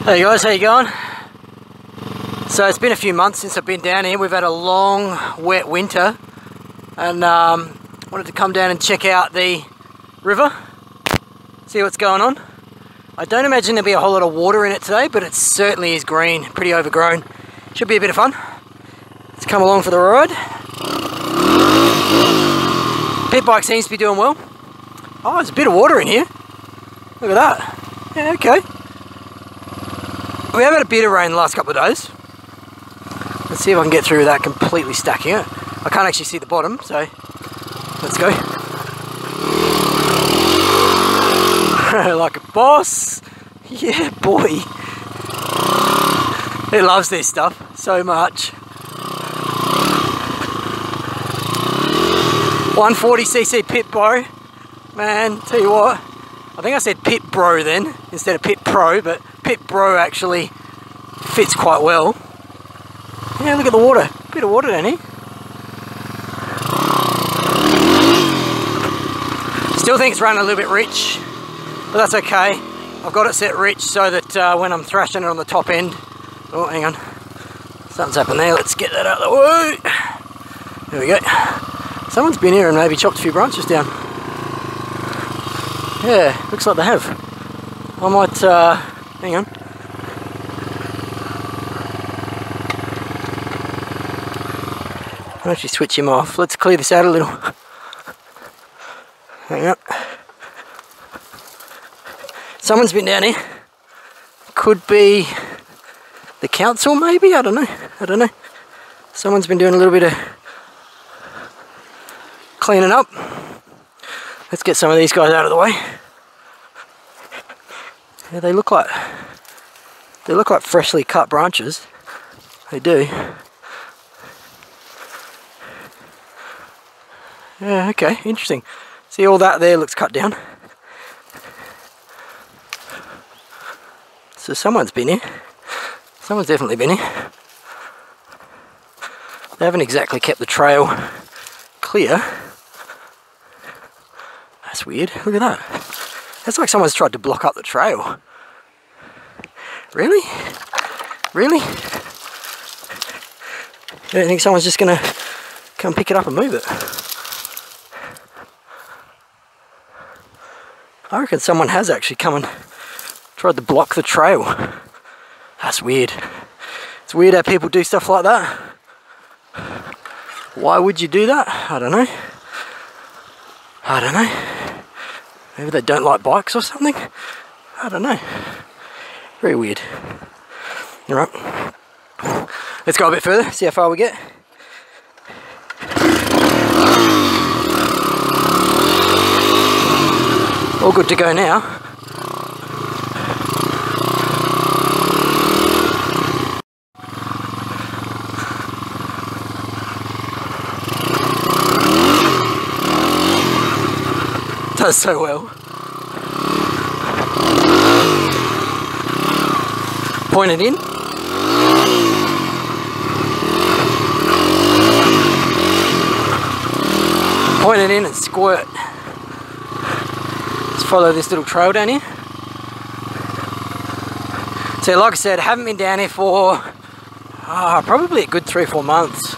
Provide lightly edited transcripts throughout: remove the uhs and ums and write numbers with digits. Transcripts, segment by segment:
Hey guys, how you going? So it's been a few months since I've been down here. We've had a long, wet winter, and wanted to come down and check out the river, see what's going on. I don't imagine there'll be a whole lot of water in it today, but it certainly is green, pretty overgrown. Should be a bit of fun. Let's come along for the ride. PitBike seems to be doing well. Oh, there's a bit of water in here. Look at that. Yeah, okay. We have had a bit of rain the last couple of days. Let's see if I can get through without completely stacking it. I can't actually see the bottom, so let's go. Like a boss. Yeah, boy. He loves this stuff so much. 140cc PitPro. Man, tell you what. I think I said PitPro then, instead of PitPro, but PitPro actually fits quite well. Yeah, look at the water. Bit of water down here. Still think it's running a little bit rich, but that's okay. I've got it set rich so that when I'm thrashing it on the top end... Oh, hang on. Something's happened there. Let's get that out of the way. There we go. Someone's been here and maybe chopped a few branches down. Yeah, looks like they have. I might, hang on. I'll actually switch him off. Let's clear this out a little. Hang on. Someone's been down here. Could be the council maybe? I don't know. Someone's been doing a little bit of cleaning up. Let's get some of these guys out of the way. Yeah, they look like freshly cut branches. They do. Yeah, okay, interesting. See, all that there looks cut down. So someone's been here. Someone's definitely been here. They haven't exactly kept the trail clear. That's weird. Look at that. That's like someone's tried to block up the trail. Really? Really? You don't think someone's just gonna come pick it up and move it? I reckon someone has actually come and tried to block the trail. That's weird. It's weird how people do stuff like that. Why would you do that? I don't know. Maybe they don't like bikes or something? I don't know. Very weird. Alright. Let's go a bit further, see how far we get. All good to go now. Does so well. Point it in. Point it in and squirt. Just follow this little trail down here. So like I said, I haven't been down here for probably a good 3 or 4 months.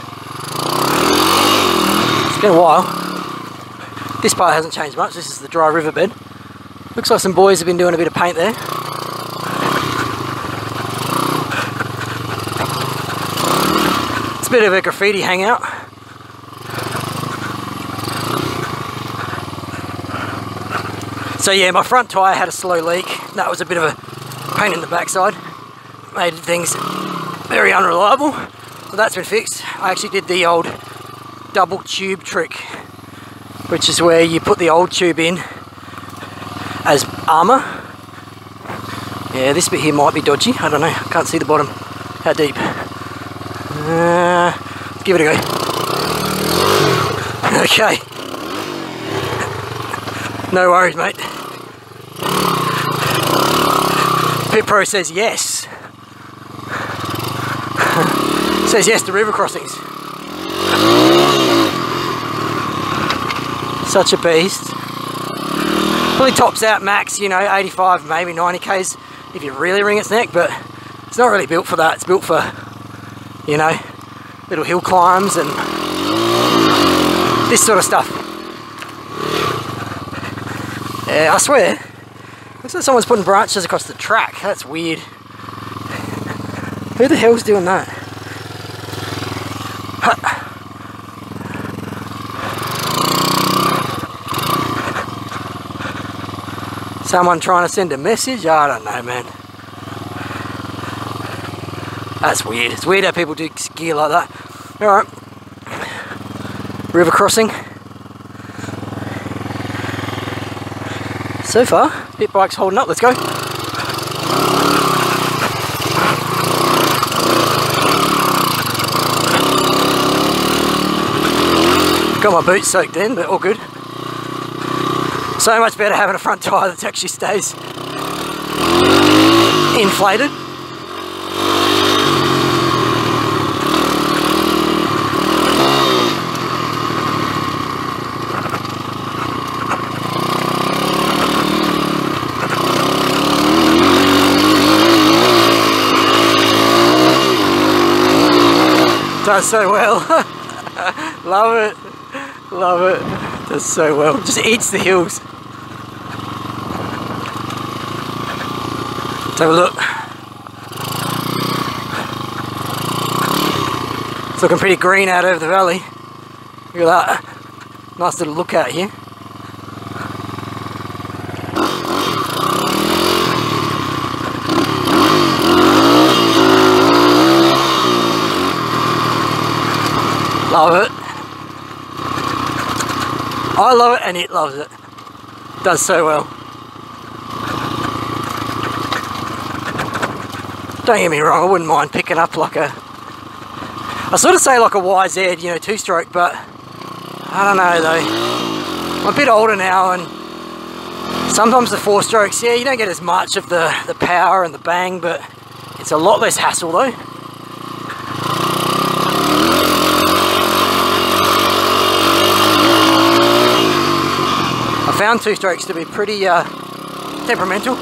It's been a while. This part hasn't changed much. This is the dry riverbed. Looks like some boys have been doing a bit of paint there. It's a bit of a graffiti hangout. So yeah, my front tyre had a slow leak. That was a bit of a pain in the backside. Made things very unreliable. So that's been fixed. I actually did the old double tube trick, which is where you put the old tube in as armour. Yeah, this bit here might be dodgy. I don't know. I can't see the bottom. How deep? Let's give it a go. Okay. No worries, mate. PitPro says yes. Says yes to river crossings. Such a beast. Probably tops out max, you know, 85, maybe 90 k's if you really wring its neck, but it's not really built for that. It's built for, you know, little hill climbs and this sort of stuff. Yeah, I swear, looks like someone's putting branches across the track. That's weird. Who the hell's doing that? Someone trying to send a message? I don't know, man. That's weird. It's weird how people do gear like that. Alright. River crossing. So far, DirtBike's holding up. Let's go. Got my boots soaked in, but all good. So much better having a front tyre that actually stays inflated. Does so well. Love it. Love it. Does so well. Just eats the hills. Let's have a look. It's looking pretty green out over the valley. Look at that. Nice little lookout here. Love it. I love it and it loves it. Does so well. Don't get me wrong, I wouldn't mind picking up like a... I sort of say like a YZ, you know, 2-stroke, but I don't know though. I'm a bit older now and sometimes the 4-strokes, yeah, you don't get as much of the power and the bang, but it's a lot less hassle though. I found 2-strokes to be pretty temperamental.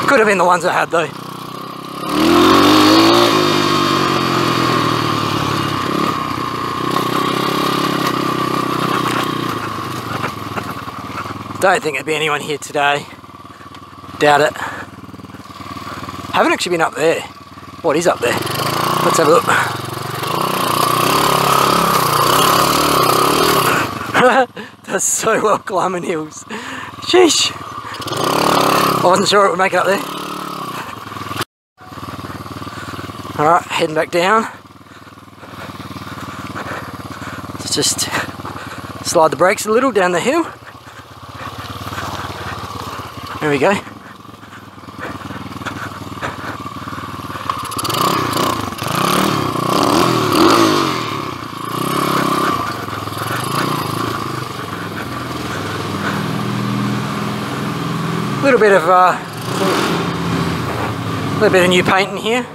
Could have been the ones I had though. Don't think there'd be anyone here today. Doubt it. Haven't actually been up there. What is up there? Let's have a look. Does so well climbing hills. Sheesh. I wasn't sure it would make it up there. Alright, heading back down. Let's just slide the brakes a little down the hill. There we go. Little bit of new paint in here.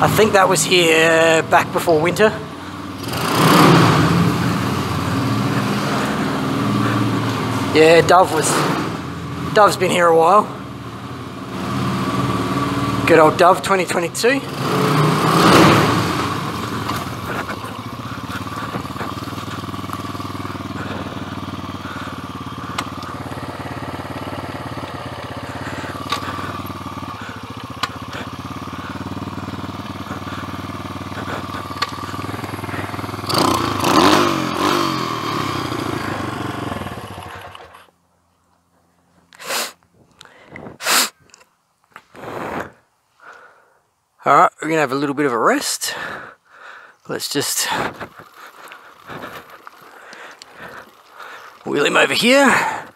I think that was here back before winter. Yeah, Dove's been here a while. Good old Dove 2022. Alright, we're going to have a little bit of a rest. Let's just wheel him over here.